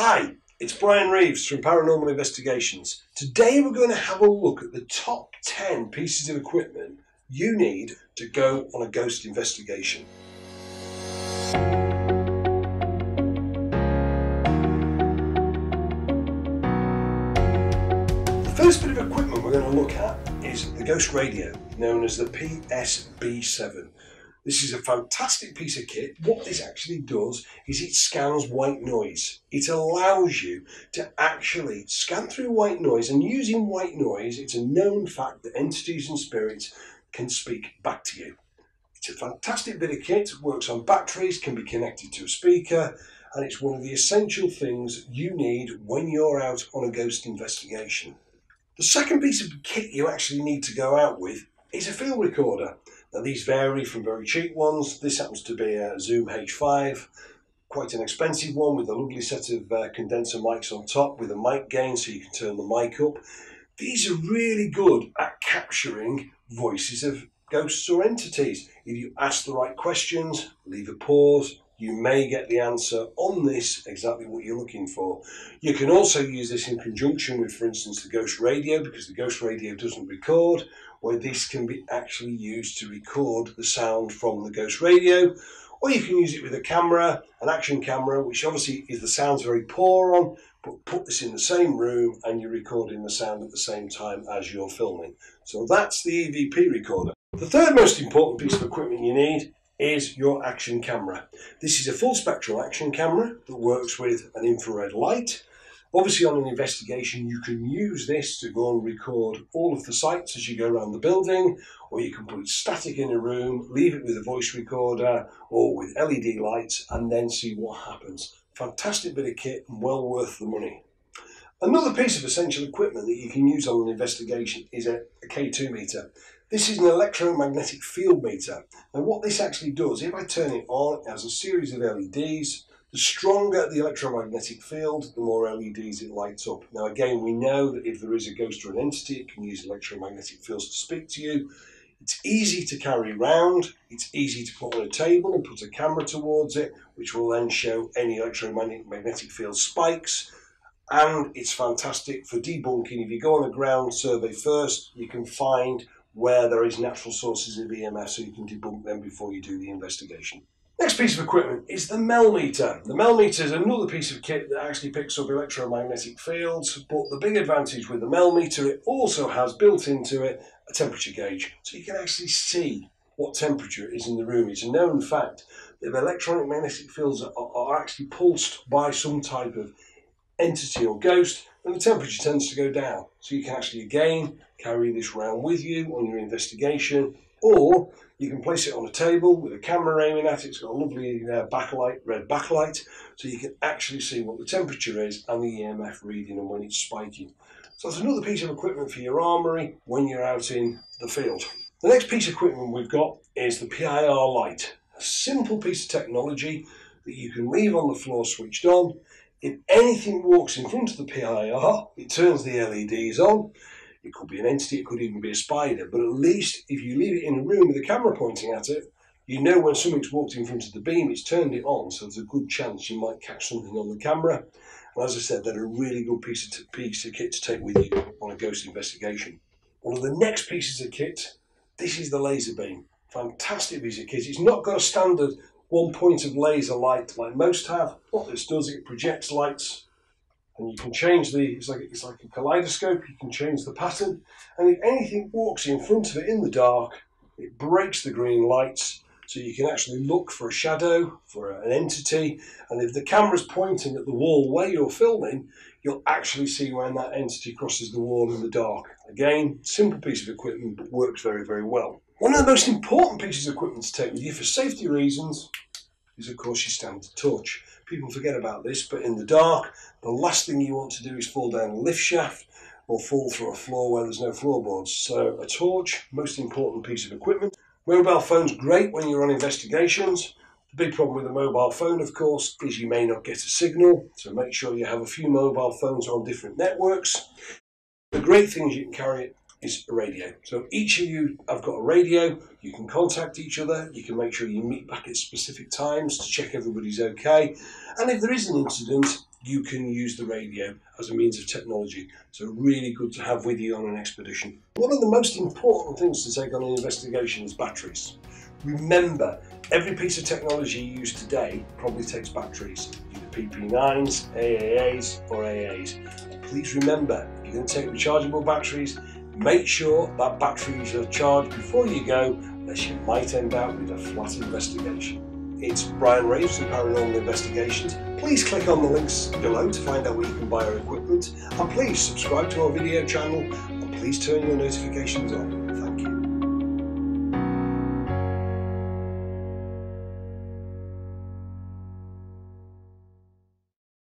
Hi, it's Brian Reeves from Paranormal Investigations. Today we're going to have a look at the top 10 pieces of equipment you need to go on a ghost investigation. The first bit of equipment we're going to look at is the ghost radio, known as the PSB7. This is a fantastic piece of kit. What this actually does is it scans white noise. It allows you to actually scan through white noise, and using white noise, it's a known fact that entities and spirits can speak back to you. It's a fantastic bit of kit, works on batteries, can be connected to a speaker, and it's one of the essential things you need when you're out on a ghost investigation. The second piece of kit you actually need to go out with is a field recorder. Now these vary from very cheap ones. This happens to be a Zoom H5, quite an expensive one with a lovely set of condenser mics on top with a mic gain so you can turn the mic up. These are really good at capturing voices of ghosts or entities. If you ask the right questions, leave a pause, you may get the answer on this, exactly what you're looking for. You can also use this in conjunction with, for instance, the ghost radio, because the ghost radio doesn't record, where this can be actually used to record the sound from the ghost radio. Or you can use it with a camera, an action camera, which obviously is the sound's very poor on, but put this in the same room and you're recording the sound at the same time as you're filming. So that's the EVP recorder. The third most important piece of equipment you need is your action camera. This is a full spectral action camera that works with an infrared light. Obviously on an investigation you can use this to go and record all of the sights as you go around the building, or you can put it static in a room, leave it with a voice recorder or with LED lights and then see what happens. Fantastic bit of kit and well worth the money. Another piece of essential equipment that you can use on an investigation is a K2 meter. This is an electromagnetic field meter. Now what this actually does, if I turn it on, it has a series of LEDs. The stronger the electromagnetic field, the more LEDs it lights up. Now again, we know that if there is a ghost or an entity, it can use electromagnetic fields to speak to you. It's easy to carry around, it's easy to put on a table and put a camera towards it, which will then show any electromagnetic field spikes. And it's fantastic for debunking. If you go on a ground survey first, you can find where there is natural sources of EMF so you can debunk them before you do the investigation. Next piece of equipment is the MEL Meter. The MEL Meter is another piece of kit that actually picks up electromagnetic fields, but the big advantage with the MEL Meter, it also has built into it a temperature gauge, so you can actually see what temperature is in the room. It's a known fact that if electromagnetic fields are actually pulsed by some type of entity or ghost, then the temperature tends to go down. So you can actually again carry this around with you on your investigation, or you can place it on a table with a camera aiming at it. It's got a lovely backlight, red backlight, so you can actually see what the temperature is and the EMF reading and when it's spiking. So that's another piece of equipment for your armoury when you're out in the field. The next piece of equipment we've got is the PIR Light. A simple piece of technology that you can leave on the floor switched on. If anything walks in front of the PIR, it turns the LEDs on. It could be an entity, it could even be a spider, but at least if you leave it in a room with a camera pointing at it, you know when something's walked in front of the beam, it's turned it on, so there's a good chance you might catch something on the camera. And as I said, they're a really good piece of kit to take with you on a ghost investigation. One of the next pieces of kit, this is the laser beam. Fantastic piece of kit. It's not got a standard one point of laser light like most have. What this does, it projects lights, and you can change it's like a kaleidoscope. You can change the pattern, and if anything walks in front of it in the dark, it breaks the green lights, so you can actually look for a shadow, for an entity, and if the camera's pointing at the wall where you're filming, you'll actually see when that entity crosses the wall in the dark. Again, simple piece of equipment, but works very, very well. One of the most important pieces of equipment to take with you for safety reasons is, of course, your standard torch. People forget about this, but in the dark, the last thing you want to do is fall down a lift shaft or fall through a floor where there's no floorboards. So a torch, most important piece of equipment. Mobile phone's great when you're on investigations. The big problem with a mobile phone, of course, is you may not get a signal, so make sure you have a few mobile phones on different networks. The great thing is you can carry it is a radio. So each of you have got a radio, you can contact each other, you can make sure you meet back at specific times to check everybody's okay, and if there is an incident, you can use the radio as a means of technology. So really good to have with you on an expedition. One of the most important things to take on an investigation is batteries. Remember, every piece of technology you use today probably takes batteries, either PP9s, AAAs or AAs. Please remember, if you're going to take rechargeable batteries, make sure that batteries are charged before you go, unless you might end up with a flat investigation. It's Brian Raves from Paranormal Investigations. Please click on the links below to find out where you can buy our equipment, and please subscribe to our video channel, and please turn your notifications on.